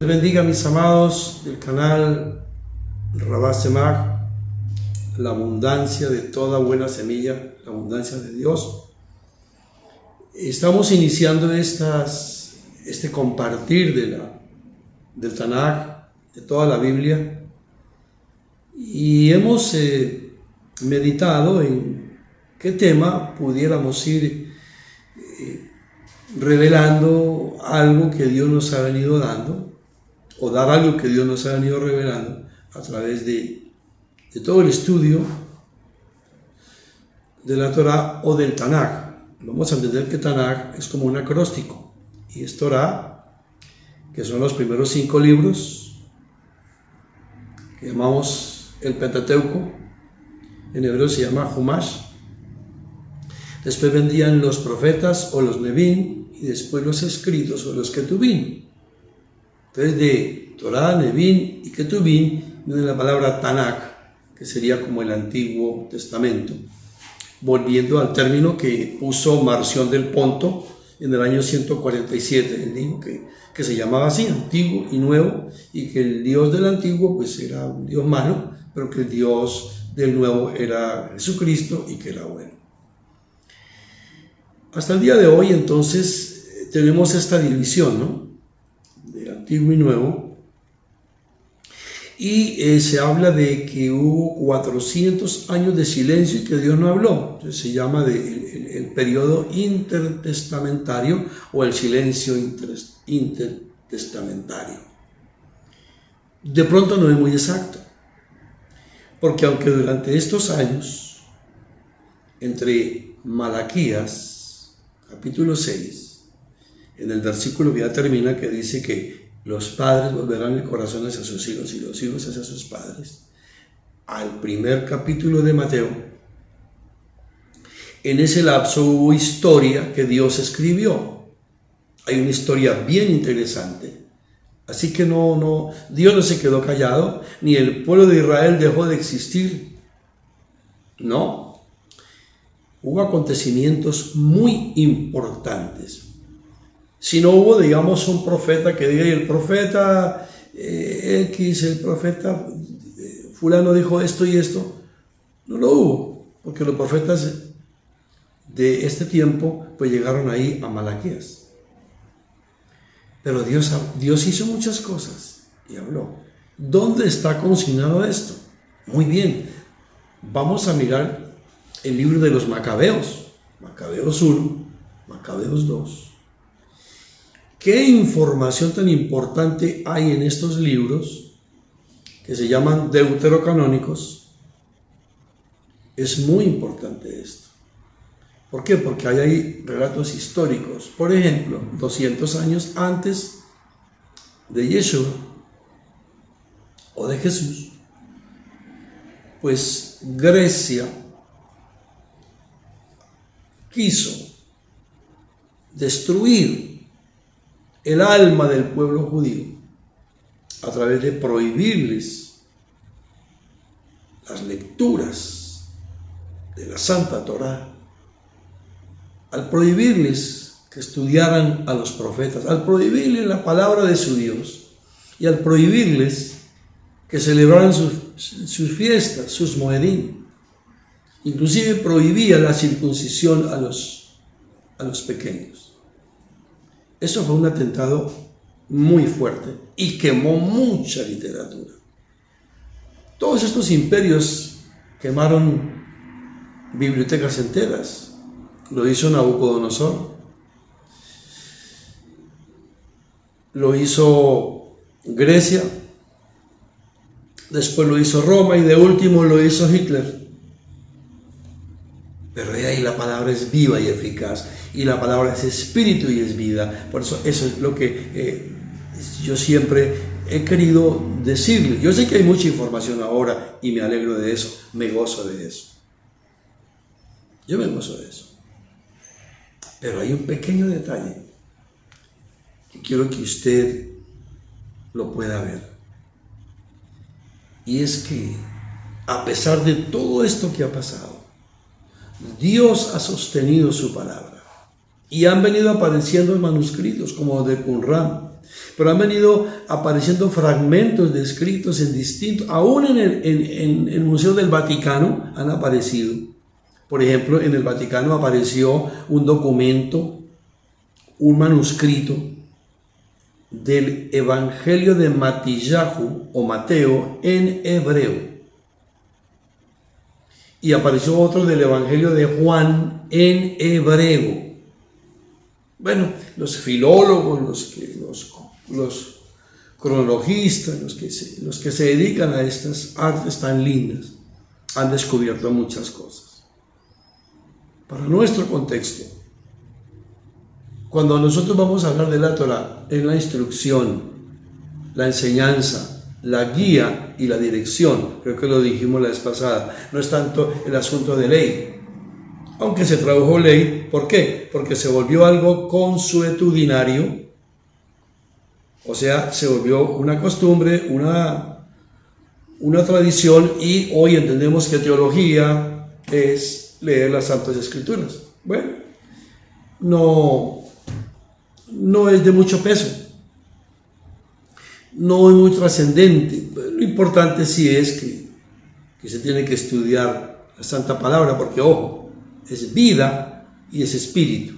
Dios bendiga, mis amados del canal Rabá Semach, la abundancia de toda buena semilla, la abundancia de Dios. Estamos iniciando este compartir del Tanaj, de toda la Biblia, y hemos meditado en qué tema pudiéramos ir revelando algo que Dios nos ha venido dando, o dar algo que Dios nos ha venido revelando a través de todo el estudio de la Torah o del Tanaj. Vamos a entender que Tanaj es como un acróstico, y es Torah, que son los primeros 5 libros, que llamamos el Pentateuco, en hebreo se llama Humash. Después vendrían los profetas o los Nevim, y después los escritos o los Ketubim. Entonces de Torah, Nevim y Ketubim viene la palabra Tanaj, que sería como el Antiguo Testamento, volviendo al término que puso Marción del Ponto en el año 147. Él dijo que se llamaba así, Antiguo y Nuevo, y que el Dios del Antiguo pues era un Dios malo, pero que el Dios del Nuevo era Jesucristo y que era bueno. Hasta el día de hoy entonces tenemos esta división, ¿no?, de Antiguo y Nuevo, y se habla de que hubo 400 años de silencio y que Dios no habló. Entonces se llama el periodo intertestamentario o el silencio intertestamentario. De pronto no es muy exacto, porque aunque durante estos años, entre Malaquías capítulo 6, en el versículo que ya termina, que dice que los padres volverán el corazón hacia sus hijos y los hijos hacia sus padres, al primer capítulo de Mateo, en ese lapso hubo historia que Dios escribió. Hay una historia bien interesante. Así que Dios no se quedó callado, ni el pueblo de Israel dejó de existir. No. Hubo acontecimientos muy importantes. Si no hubo, digamos, un profeta que diga, y el profeta X, el profeta fulano dijo esto y esto, no lo hubo, porque los profetas de este tiempo pues llegaron ahí a Malaquías. Pero Dios hizo muchas cosas y habló. ¿Dónde está consignado esto? Muy bien, vamos a mirar el libro de los Macabeos, Macabeos 1, Macabeos 2. ¿Qué información tan importante hay en estos libros que se llaman deuterocanónicos? Es muy importante esto. ¿Por qué? Porque hay ahí relatos históricos. Por ejemplo, 200 años antes de Yeshua o de Jesús, pues Grecia quiso destruir el alma del pueblo judío a través de prohibirles las lecturas de la Santa Torá, al prohibirles que estudiaran a los profetas, al prohibirles la palabra de su Dios y al prohibirles que celebraran sus fiestas, sus moedín. Inclusive prohibía la circuncisión a los pequeños. Eso fue un atentado muy fuerte y quemó mucha literatura. Todos estos imperios quemaron bibliotecas enteras. Lo hizo Nabucodonosor, lo hizo Grecia, después lo hizo Roma y de último lo hizo Hitler. Pero ahí la palabra es viva y eficaz, y la palabra es espíritu y es vida. Por eso es lo que yo siempre he querido decirle. Yo sé que hay mucha información ahora y me alegro de eso, me gozo de eso. Yo me gozo de eso. Pero hay un pequeño detalle que quiero que usted lo pueda ver. Y es que a pesar de todo esto que ha pasado, Dios ha sostenido su palabra y han venido apareciendo en manuscritos como de Qumran, pero han venido apareciendo fragmentos de escritos en distintos, aún en el Museo del Vaticano han aparecido. Por ejemplo, en el Vaticano apareció un documento, un manuscrito del Evangelio de Matillahu o Mateo en hebreo. Y apareció otro del Evangelio de Juan en hebreo. Bueno, los filólogos, los cronologistas, los que se dedican a estas artes tan lindas, han descubierto muchas cosas. Para nuestro contexto, cuando nosotros vamos a hablar de la Torá, es la instrucción, la enseñanza, la guía y la dirección. Creo que lo dijimos la vez pasada. No es tanto el asunto de ley, aunque se tradujo ley. ¿Por qué? Porque se volvió algo consuetudinario, o sea, se volvió una costumbre, una tradición, y hoy entendemos que teología es leer las Santas Escrituras. Bueno, no es de mucho peso, no es muy trascendente. Lo importante sí es que se tiene que estudiar la Santa Palabra, porque, ojo, es vida y es espíritu.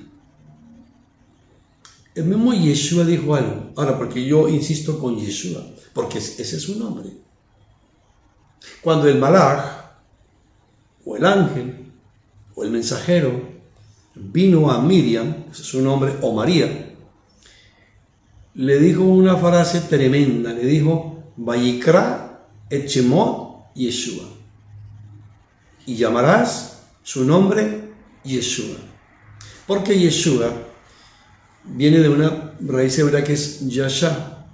El mismo Yeshua dijo algo. Ahora, porque yo insisto con Yeshua, porque ese es su nombre. Cuando el malaj, o el ángel, o el mensajero, vino a Miriam, ese es su nombre, o María, le dijo una frase tremenda, le dijo, Vayikra et Shemot Yeshua, y llamarás su nombre Yeshua, porque Yeshua viene de una raíz hebrea que es Yasha,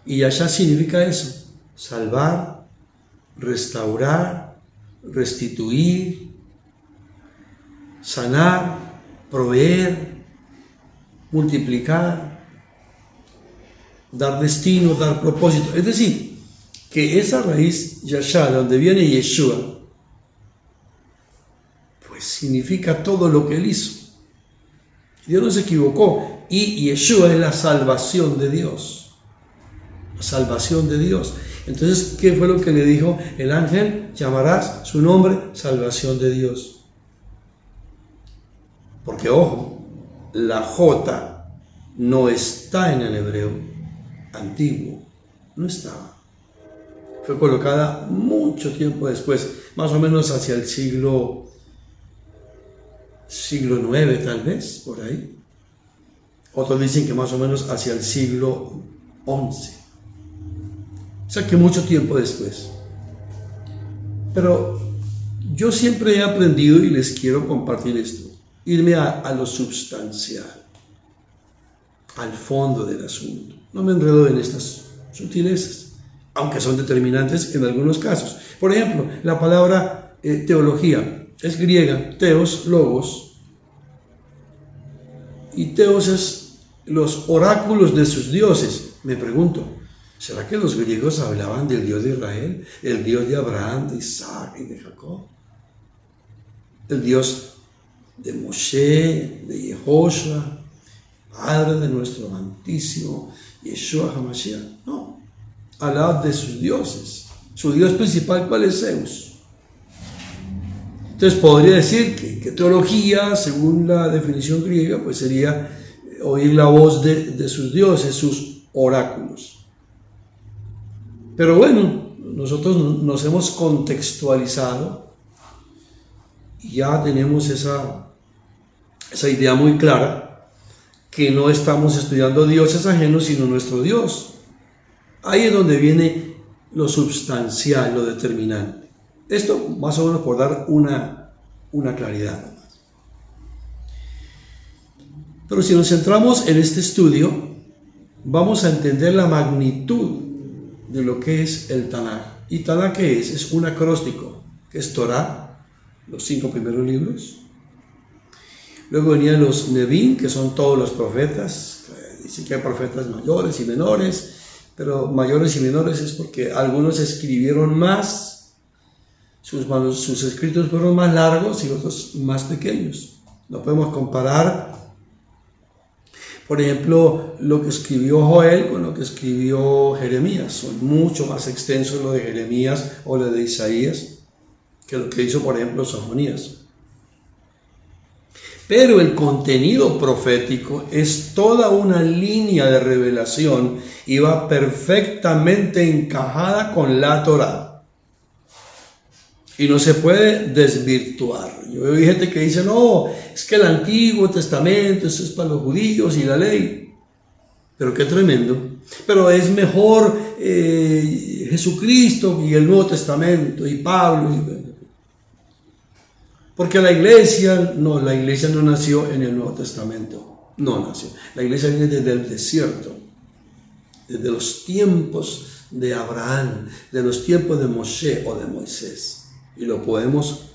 y Yasha significa eso, salvar, restaurar, restituir, sanar, proveer, multiplicar, dar destino, dar propósito. Es decir, que esa raíz Yasha, donde viene Yeshua, pues significa todo lo que él hizo. Dios no se equivocó, y Yeshua es la salvación de Dios. La salvación de Dios. Entonces, ¿qué fue lo que le dijo el ángel? Llamarás su nombre salvación de Dios. Porque, ojo, la J no está en el hebreo antiguo, no estaba. Fue colocada mucho tiempo después, más o menos hacia el siglo IX, tal vez, por ahí. Otros dicen que más o menos hacia el siglo XI. O sea que mucho tiempo después. Pero yo siempre he aprendido, y les quiero compartir esto, irme a lo substancial, al fondo del asunto. No me enredo en estas sutilezas, aunque son determinantes en algunos casos. Por ejemplo, la palabra teología es griega, teos, logos, y teos es los oráculos de sus dioses. Me pregunto, ¿será que los griegos hablaban del Dios de Israel, el Dios de Abraham, de Isaac y de Jacob? El Dios de Moshe, de Yehoshua, Padre de nuestro amantísimo Yeshua HaMashiach. No, hablaban de sus dioses. Su Dios principal, ¿cuál es? Zeus. Entonces podría decir que teología, según la definición griega, pues sería oír la voz de sus dioses, sus oráculos. Pero bueno, nosotros nos hemos contextualizado y ya tenemos esa idea muy clara, que no estamos estudiando dioses ajenos, sino nuestro Dios. Ahí es donde viene lo substancial, lo determinante. Esto más o menos por dar una claridad. Pero si nos centramos en este estudio, vamos a entender la magnitud de lo que es el Tanaj. ¿Y Tanaj qué es? Es un acróstico, que es Torah, los 5 primeros libros. Luego venían los Nevim, que son todos los profetas. Dicen que hay profetas mayores y menores, pero mayores y menores es porque algunos escribieron más, sus escritos fueron más largos y otros más pequeños. No podemos comparar. Por ejemplo, lo que escribió Joel con lo que escribió Jeremías. Son mucho más extensos lo de Jeremías o lo de Isaías que lo que hizo, por ejemplo, Sofonías. Pero el contenido profético es toda una línea de revelación y va perfectamente encajada con la Torá. Y no se puede desvirtuar. Yo veo gente que dice, no, es que el Antiguo Testamento, eso es para los judíos y la ley. Pero qué tremendo. Pero es mejor Jesucristo y el Nuevo Testamento y Pablo. Porque la iglesia no nació en el Nuevo Testamento. No nació. La iglesia viene desde el desierto. Desde los tiempos de Abraham, de los tiempos de Moshe o de Moisés. Y lo podemos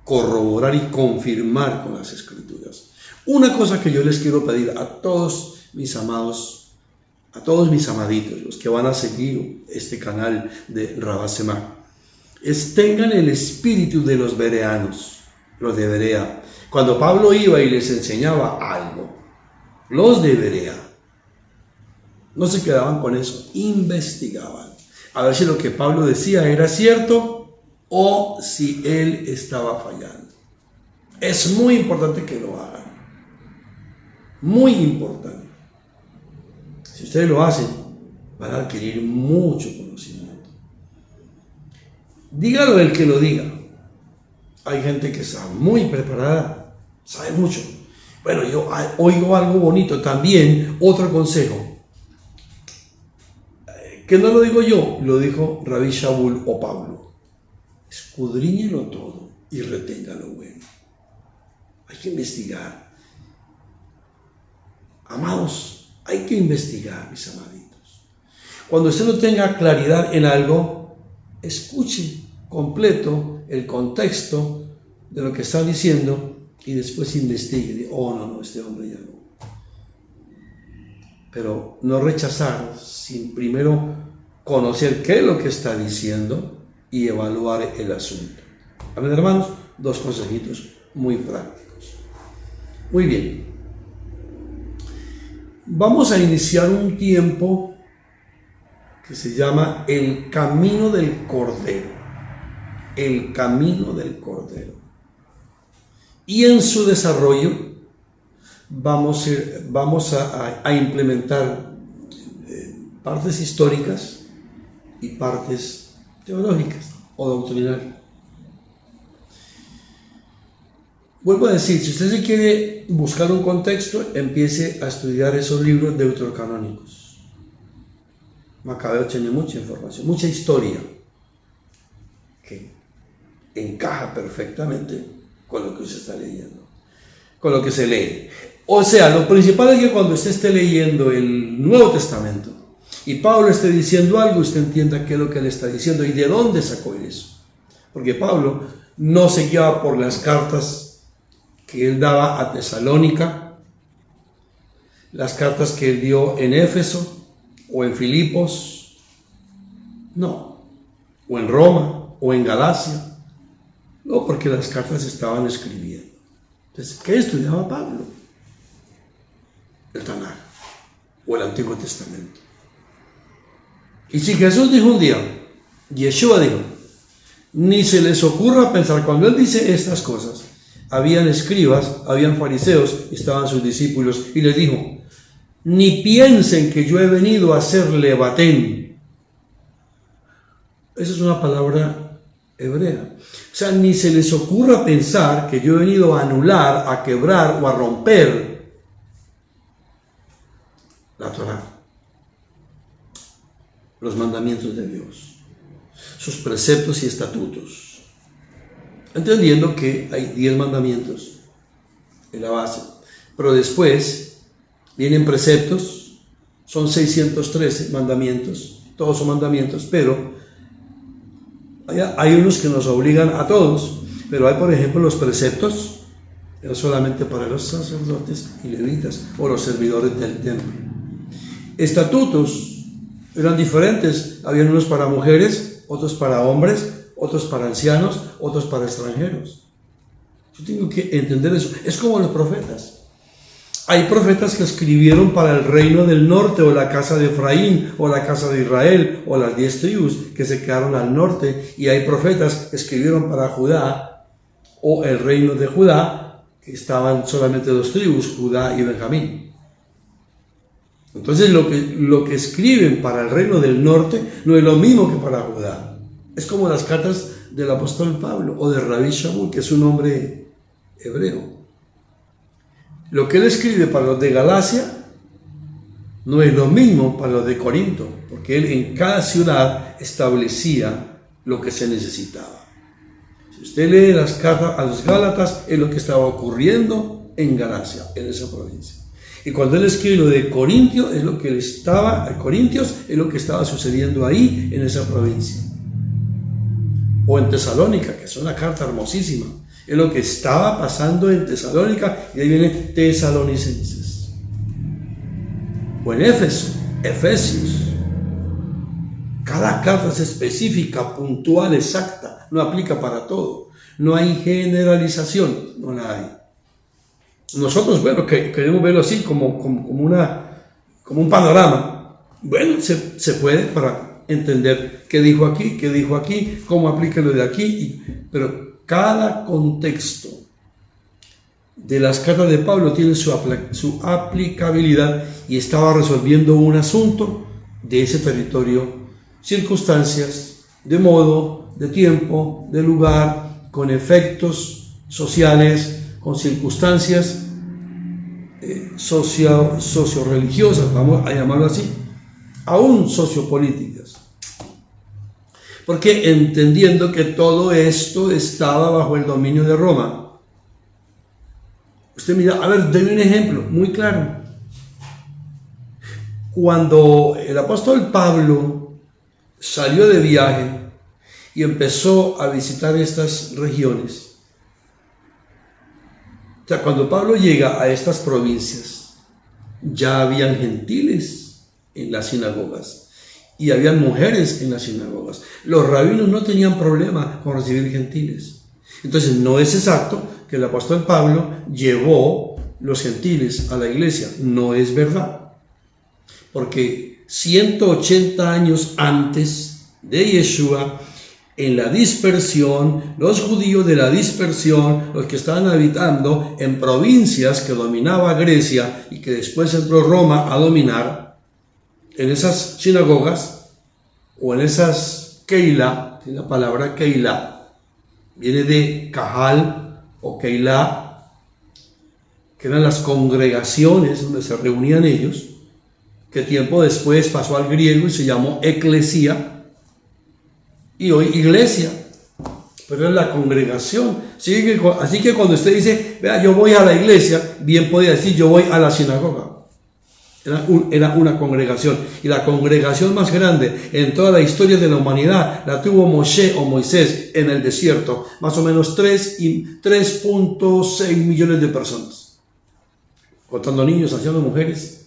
corroborar y confirmar con las Escrituras. Una cosa que yo les quiero pedir a todos mis amados, a todos mis amaditos, los que van a seguir este canal de Rabá Semá, es tengan el espíritu de los bereanos, los de Berea. Cuando Pablo iba y les enseñaba algo, los de Berea no se quedaban con eso, investigaban a ver si lo que Pablo decía era cierto o si él estaba fallando. Es muy importante que lo hagan, muy importante. Si ustedes lo hacen, van a adquirir mucho conocimiento. Dígalo el que lo diga. Hay gente que está muy preparada, sabe mucho. Bueno, yo oigo algo bonito también, otro consejo, que no lo digo yo, lo dijo Rabí Shaul o Pablo. Escudriñelo todo y retenga lo bueno. Hay que investigar. Amados, hay que investigar, mis amaditos. Cuando usted no tenga claridad en algo, escuche completo el contexto de lo que está diciendo y después investigue. Oh, no, este hombre ya no. Pero no rechazar sin primero conocer qué es lo que está diciendo y evaluar el asunto. A ver, hermanos, dos consejitos muy prácticos. Muy bien. Vamos a iniciar un tiempo que se llama el Camino del Cordero. El Camino del Cordero. Y en su desarrollo vamos a implementar partes históricas y partes teológicas o doctrinales. Vuelvo a decir, si usted se quiere buscar un contexto, empiece a estudiar esos libros deuterocanónicos. Macabeo tiene mucha información, mucha historia que encaja perfectamente con lo que usted está leyendo, con lo que se lee. O sea, lo principal es que cuando usted esté leyendo el Nuevo Testamento y Pablo esté diciendo algo, usted entienda qué es lo que él está diciendo y de dónde sacó él eso. Porque Pablo no se guiaba por las cartas que él daba a Tesalónica, las cartas que él dio en Éfeso o en Filipos, no, o en Roma o en Galacia. No, porque las cartas estaban escribiendo. Entonces, ¿qué estudiaba Pablo? El Tanaj o el Antiguo Testamento. Y si Jesús dijo un día, Yeshua dijo, ni se les ocurra pensar, cuando él dice estas cosas, habían escribas, habían fariseos, estaban sus discípulos, y les dijo, ni piensen que yo he venido a hacer levatén. Esa es una palabra hebrea. O sea, ni se les ocurra pensar que yo he venido a anular, a quebrar o a romper la Torá, los mandamientos de Dios, sus preceptos y estatutos, entendiendo que hay 10 mandamientos en la base, pero después vienen preceptos, son 613 mandamientos, todos son mandamientos, pero hay unos que nos obligan a todos, pero hay, por ejemplo, los preceptos, no solamente para los sacerdotes y levitas o los servidores del templo. Estatutos eran diferentes, habían unos para mujeres, otros para hombres, otros para ancianos, otros para extranjeros. Yo tengo que entender eso. Es como los profetas. Hay profetas que escribieron para el reino del norte, o la casa de Efraín, o la casa de Israel, o las 10 tribus que se quedaron al norte. Y hay profetas que escribieron para Judá, o el reino de Judá, que estaban solamente 2 tribus, Judá y Benjamín. Entonces lo que escriben para el reino del norte no es lo mismo que para Judá. Es como las cartas del apóstol Pablo, o de Rabbi Shaul, que es un hombre hebreo. Lo que él escribe para los de Galacia no es lo mismo para los de Corinto, porque él en cada ciudad establecía lo que se necesitaba. Si usted lee las cartas a los Gálatas, es lo que estaba ocurriendo en Galacia, en esa provincia. Y cuando él escribe lo de Corintios, es lo que estaba sucediendo ahí, en esa provincia. O en Tesalónica, que es una carta hermosísima. Es lo que estaba pasando en Tesalónica, y ahí viene Tesalonicenses. O en Éfeso, Efesios. Cada carta es específica, puntual, exacta, no aplica para todo. No hay generalización, no la hay. Nosotros, bueno, queremos verlo así como un panorama. Bueno, se puede para entender qué dijo aquí, cómo aplica lo de aquí, pero cada contexto de las cartas de Pablo tiene su aplicabilidad, y estaba resolviendo un asunto de ese territorio, circunstancias, de modo, de tiempo, de lugar, con efectos sociales, con circunstancias socio-religiosas, vamos a llamarlo así, aún sociopolíticas. Porque entendiendo que todo esto estaba bajo el dominio de Roma. Usted mira, a ver, déme un ejemplo muy claro. Cuando el apóstol Pablo salió de viaje y empezó a visitar estas regiones, o sea, cuando Pablo llega a estas provincias, ya habían gentiles en las sinagogas. Y habían mujeres en las sinagogas. Los rabinos no tenían problema con recibir gentiles. Entonces no es exacto que el apóstol Pablo llevó los gentiles a la iglesia. No es verdad. Porque 180 años antes de Yeshua, en la dispersión, los judíos de la dispersión, los que estaban habitando en provincias que dominaba Grecia y que después entró Roma a dominar, en esas sinagogas o en esas Keilah, la palabra Keilah viene de Kahal o Keilah, que eran las congregaciones donde se reunían ellos, que tiempo después pasó al griego y se llamó eclesia, y hoy iglesia, pero es la congregación. Así que cuando usted dice, vea, yo voy a la iglesia, bien podía decir, yo voy a la sinagoga. Era una congregación, y la congregación más grande en toda la historia de la humanidad la tuvo Moshe o Moisés en el desierto, más o menos 3.6 millones de personas, contando niños, ancianos, mujeres.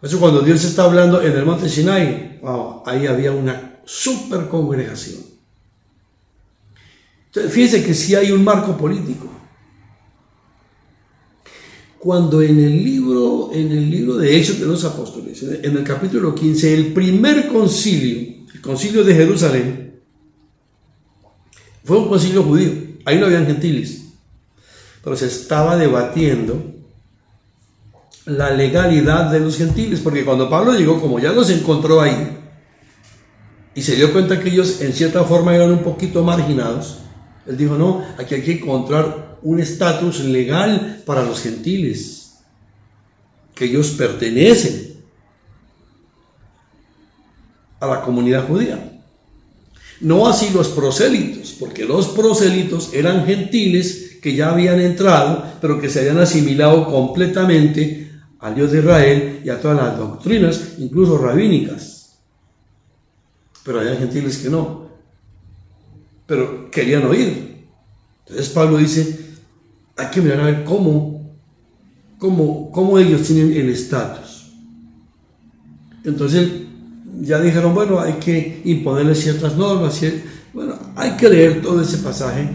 Por eso cuando Dios está hablando en el monte Sinai, wow, ahí había una super congregación. Entonces, fíjense que sí hay un marco político. Cuando en el libro de Hechos de los Apóstoles, en el capítulo 15, el primer concilio, el concilio de Jerusalén, fue un concilio judío, ahí no habían gentiles, pero se estaba debatiendo la legalidad de los gentiles, porque cuando Pablo llegó, como ya los encontró ahí, y se dio cuenta que ellos en cierta forma eran un poquito marginados, él dijo, no, aquí hay que encontrar un estatus legal para los gentiles, que ellos pertenecen a la comunidad judía. No así los prosélitos, porque los prosélitos eran gentiles que ya habían entrado, pero que se habían asimilado completamente al Dios de Israel y a todas las doctrinas, incluso rabínicas. Pero había gentiles que no, pero querían oír. Entonces Pablo dice, hay que mirar a ver cómo ellos tienen el estatus. Entonces ya dijeron, bueno, hay que imponerles ciertas normas. Bueno, hay que leer todo ese pasaje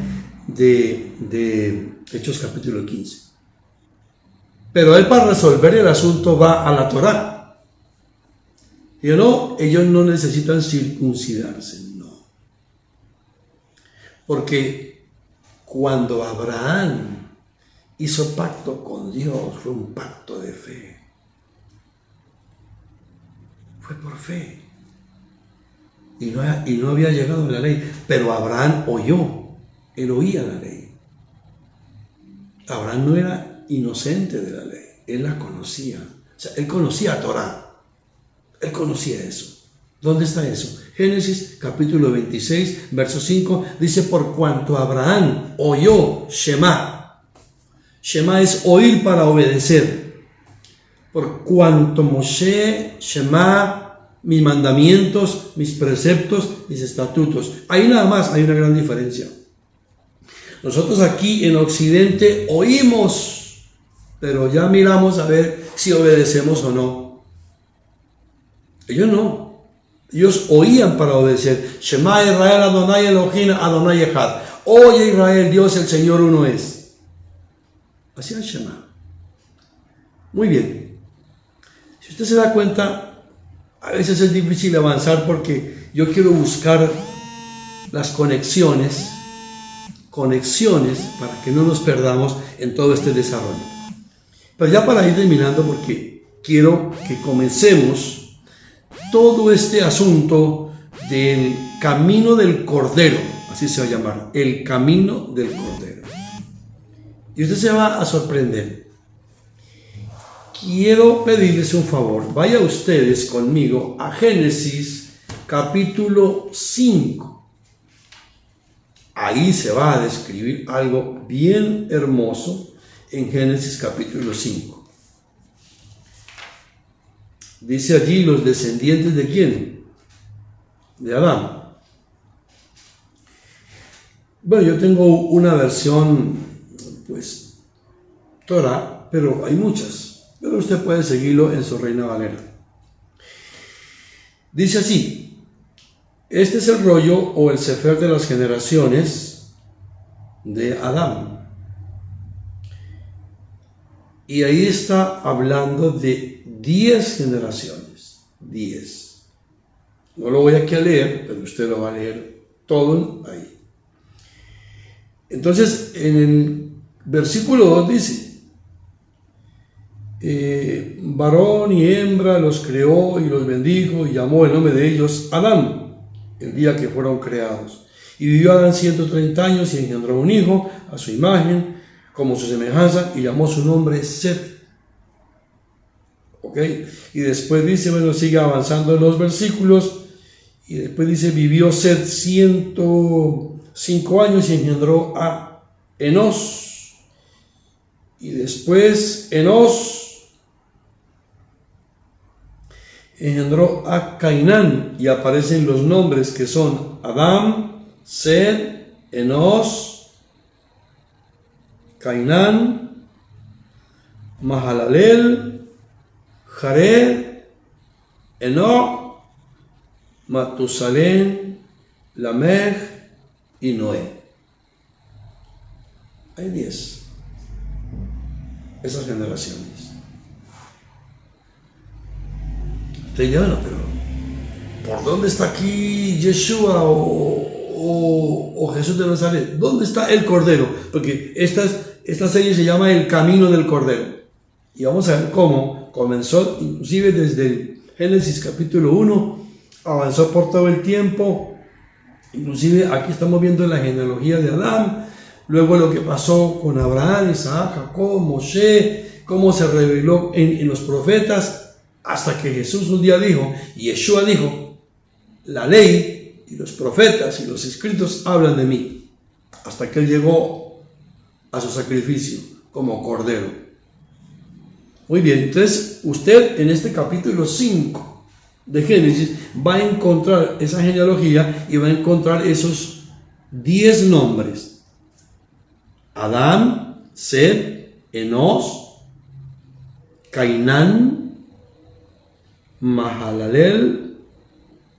de Hechos capítulo 15. Pero él, para resolver el asunto, va a la Torá. Y no, ellos no necesitan circuncidarse, no. Porque cuando Abraham hizo pacto con Dios, fue un pacto de fe. Fue por fe. Y no había llegado la ley. Pero Abraham oyó. Él oía la ley. Abraham no era inocente de la ley. Él la conocía. O sea, él conocía a Torá. Él conocía eso. ¿Dónde está eso? Génesis capítulo 26, verso 5, dice: por cuanto Abraham oyó Shema. Shema es oír para obedecer. Por cuanto Moshe, Shema, mis mandamientos, mis preceptos, mis estatutos. Ahí nada más hay una gran diferencia. Nosotros aquí en Occidente oímos, pero ya miramos a ver si obedecemos o no. Ellos no. Ellos oían para obedecer. Shema Israel Adonai Elohim Adonai Echad. Oye Israel, Dios el Señor uno es. Hacían Shema. Muy bien. Si usted se da cuenta, a veces es difícil avanzar porque yo quiero buscar las conexiones para que no nos perdamos en todo este desarrollo. Pero ya para ir terminando, porque quiero que comencemos todo este asunto del camino del Cordero, así se va a llamar, el camino del Cordero. Y usted se va a sorprender. Quiero pedirles un favor, vaya ustedes conmigo a Génesis capítulo 5. Ahí se va a describir algo bien hermoso en Génesis capítulo 5. Dice allí los descendientes de ¿quién? De Adán. Bueno, yo tengo una versión, pues, Torah, pero hay muchas. Pero usted puede seguirlo en su Reina Valera. Dice así: este es el rollo o el sefer de las generaciones de Adán. Y ahí está hablando de 10 generaciones. 10. No lo voy aquí a leer, pero usted lo va a leer todo ahí. Entonces, en el versículo 2 dice: varón y hembra los creó y los bendijo y llamó el nombre de ellos Adán, el día que fueron creados. Y vivió Adán 130 años y engendró un hijo a su imagen, como su semejanza, y llamó su nombre Set. ¿Ok? Y después dice, bueno, sigue avanzando en los versículos, y después dice, vivió Set 105 años y engendró a Enos. Y después Enos engendró a Cainán, y aparecen los nombres que son Adán, Set, Enos, Cainán, Mahalalel, Jared, Enoch, Matusalén, Lamech y Noé. Hay 10. Esas generaciones. Usted dice, bueno, pero ¿por dónde está aquí Yeshua o Jesús de Nazaret? ¿Dónde está el Cordero? Porque esta serie se llama El Camino del Cordero. Y vamos a ver cómo comenzó, inclusive desde el Génesis capítulo 1, avanzó por todo el tiempo. Inclusive aquí estamos viendo la genealogía de Adán, luego lo que pasó con Abraham, Isaac, Jacob, Moshe, cómo se reveló en los profetas, hasta que Jesús un día dijo, y Yeshua dijo, la ley y los profetas y los escritos hablan de mí, hasta que él llegó a su sacrificio como cordero. Muy bien, entonces usted en este capítulo 5 de Génesis va a encontrar esa genealogía y va a encontrar esos 10 nombres: Adán, Set, Enos, Cainán, Mahalalel,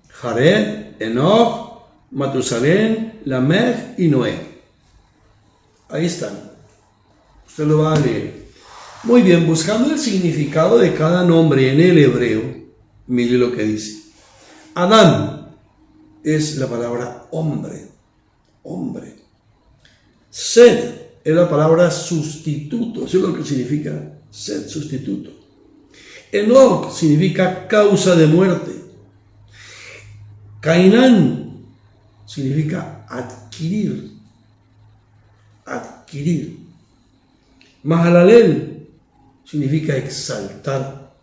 Jared, Enoch, Matusalén, Lamech y Noé. Ahí están. Usted lo va a leer. Muy bien, buscando el significado de cada nombre en el hebreo, mire lo que dice. Adán es la palabra hombre, hombre. Sed es la palabra sustituto, eso es lo que significa sed, sustituto. Enoc significa causa de muerte. Cainán significa adquirir, adquirir. Mahalalel significa exaltar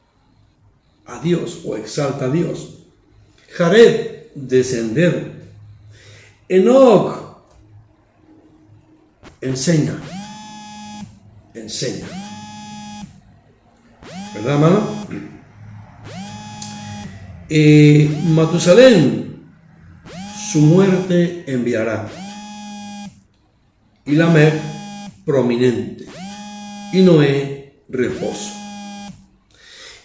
a Dios o exalta a Dios. Jared, descender. Enoc, enseña, enseña. ¿Verdad, hermano? Matusalén, su muerte enviará. Y Lamec, prominente. Y Noé, reposo.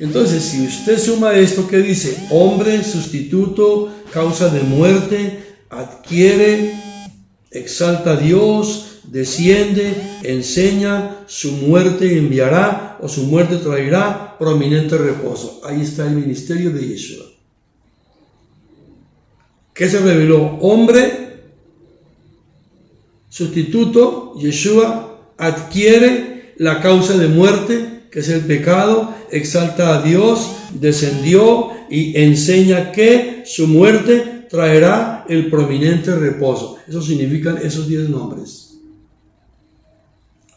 Entonces, si usted suma esto que dice, hombre, sustituto, causa de muerte, adquiere, exalta a Dios, desciende, enseña, su muerte enviará o su muerte traerá prominente reposo. Ahí está el ministerio de Yeshua. ¿Qué se reveló? Hombre, sustituto, Yeshua, adquiere la causa de muerte, que es el pecado, exalta a Dios, descendió y enseña que su muerte traerá el prominente reposo. Eso significan esos 10 nombres.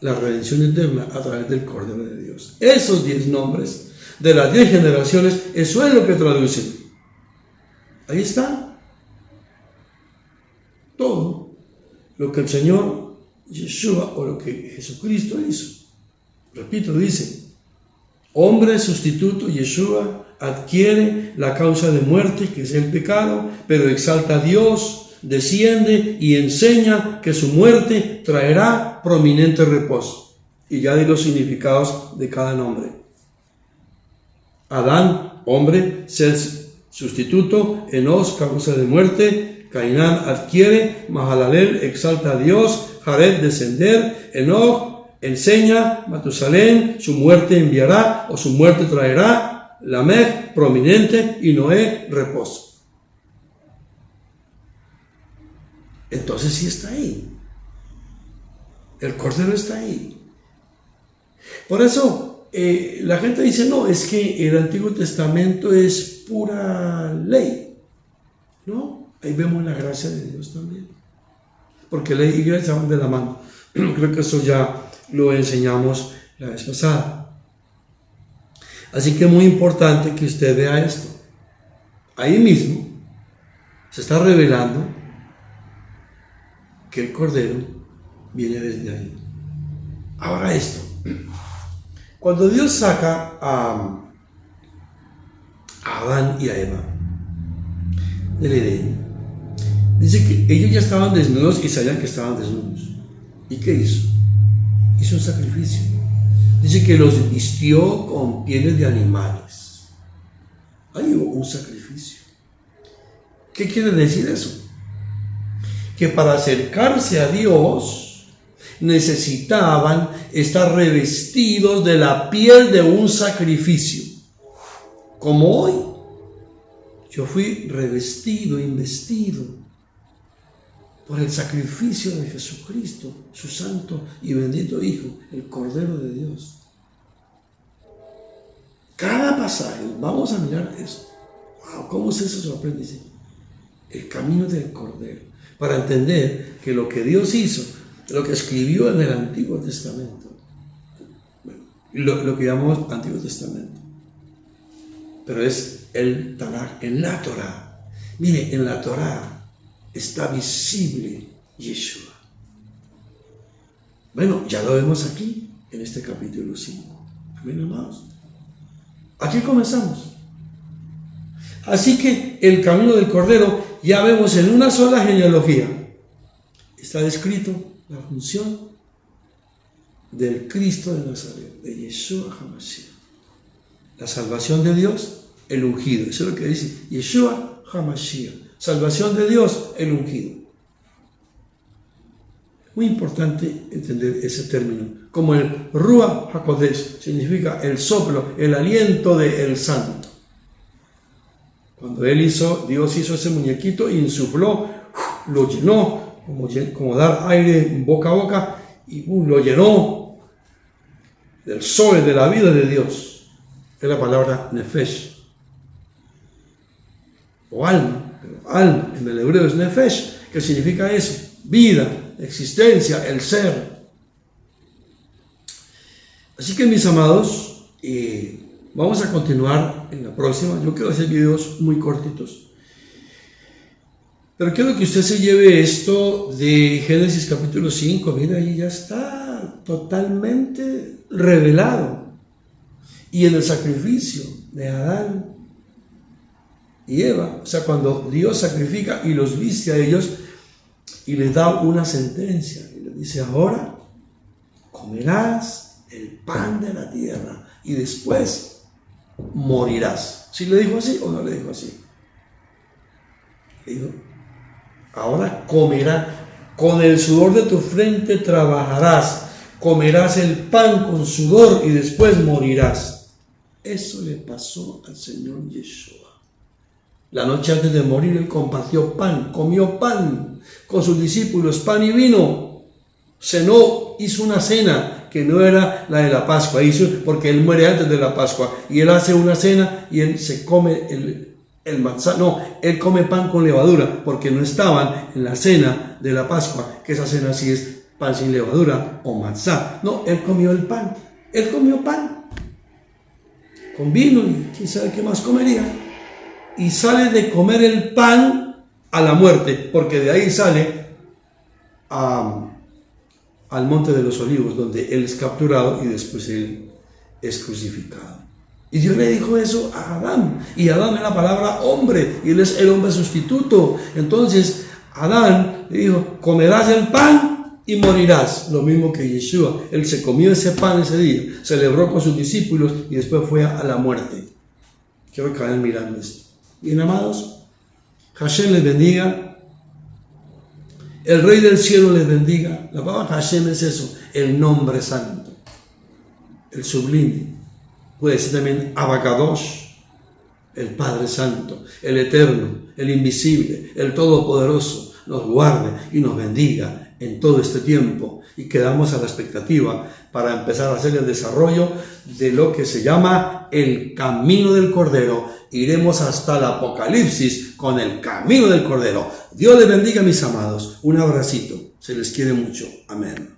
La redención eterna a través del Cordero de Dios. Esos 10 nombres de las 10 generaciones, eso es lo que traducen. Ahí está. Todo lo que el Señor Yeshua o lo que Jesucristo hizo. Repito, dice, hombre sustituto Yeshua adquiere la causa de muerte, que es el pecado, pero exalta a Dios, desciende y enseña que su muerte traerá prominente reposo. Y ya di los significados de cada nombre. Adán, hombre, ser sustituto, Enos, causa de muerte, Cainán adquiere, Mahalalel exalta a Dios, Jared descender, Enoch enseña, Matusalén su muerte enviará o su muerte traerá, Lamec prominente y Noé reposo. Entonces sí está ahí. El Cordero está ahí. Por eso la gente dice, no, es que el Antiguo Testamento es pura ley. No. Ahí vemos la gracia de Dios también. Porque ley y gracia van de la mano. Creo que eso ya lo enseñamos la vez pasada. Así que es muy importante que usted vea esto. Ahí mismo se está revelando que el Cordero viene desde ahí. Ahora esto. Cuando Dios saca a Adán y a Eva del Edén, dice que ellos ya estaban desnudos y sabían que estaban desnudos. ¿Y qué hizo? Hizo un sacrificio. Dice que los vistió con pieles de animales. Ahí hubo un sacrificio. ¿Qué quiere decir eso? Que para acercarse a Dios necesitaban estar revestidos de la piel de un sacrificio. Como hoy, yo fui revestido, investido por el sacrificio de Jesucristo, su santo y bendito Hijo, el Cordero de Dios. Cada pasaje, vamos a mirar eso. Wow, ¿cómo es eso? Sorprende. Dice, el camino del Cordero. Para entender que lo que Dios hizo, lo que escribió en el Antiguo Testamento, lo que llamamos Antiguo Testamento, pero es el Tanaj, en la Torah. Mire, en la Torah está visible Yeshua. Bueno, ya lo vemos aquí, en este capítulo 5. Amén, hermanos. Aquí comenzamos. Así que el camino del Cordero, ya vemos en una sola genealogía, está descrito la función del Cristo de Nazaret, de Yeshua HaMashiach. La salvación de Dios, el ungido. Eso es lo que dice Yeshua HaMashiach. Salvación de Dios, el ungido. Muy importante entender ese término. Como el Ruach HaKodesh significa el soplo, el aliento del Santo. Cuando Dios hizo ese muñequito, insufló, lo llenó, como dar aire boca a boca, y lo llenó del Zoe, de la vida de Dios. Es la palabra Nefesh, o alma, pero alma en el hebreo es Nefesh, que significa eso, vida, existencia, el ser. Así que, mis amados, vamos a continuar en la próxima. Yo quiero hacer videos muy cortitos, pero quiero que usted se lleve esto de Génesis capítulo 5. Mira, ahí ya está totalmente revelado. Y en el sacrificio de Adán y Eva, o sea, cuando Dios sacrifica y los viste a ellos y les da una sentencia, y les dice: ahora comerás el pan de la tierra y después morirás. ¿Sí le dijo así o no le dijo así? Le dijo: ahora comerás, con el sudor de tu frente trabajarás, comerás el pan con sudor y después morirás. Eso le pasó al Señor Yeshua. La noche antes de morir, Él compartió pan, comió pan con sus discípulos, pan y vino. Cenó, hizo una cena que no era la de la Pascua, porque Él muere antes de la Pascua, y Él hace una cena y Él se come el matzá. No, Él come pan con levadura, porque no estaban en la cena de la Pascua, que esa cena sí es pan sin levadura o matzá. No, Él comió el pan. Él comió pan con vino y quién sabe qué más comería. Y sale de comer el pan a la muerte, porque de ahí sale al monte de los olivos, donde Él es capturado y después Él es crucificado. Y Dios le dijo eso a Adán, y Adán es la palabra hombre, y Él es el hombre sustituto. Entonces Adán le dijo: comerás el pan y morirás. Lo mismo que Yeshua, Él se comió ese pan ese día, celebró con sus discípulos y después fue a la muerte. Quiero que vayan mirando esto. Bien, amados, Hashem les bendiga, el Rey del cielo les bendiga. La palabra Hashem es eso, el nombre santo, el sublime. Puede decir también Abacadosh, el Padre Santo, el Eterno, el Invisible, el Todopoderoso, nos guarde y nos bendiga en todo este tiempo, y quedamos a la expectativa para empezar a hacer el desarrollo de lo que se llama el camino del Cordero. Iremos hasta el Apocalipsis con el camino del Cordero. Dios les bendiga, mis amados. Un abracito. Se les quiere mucho. Amén.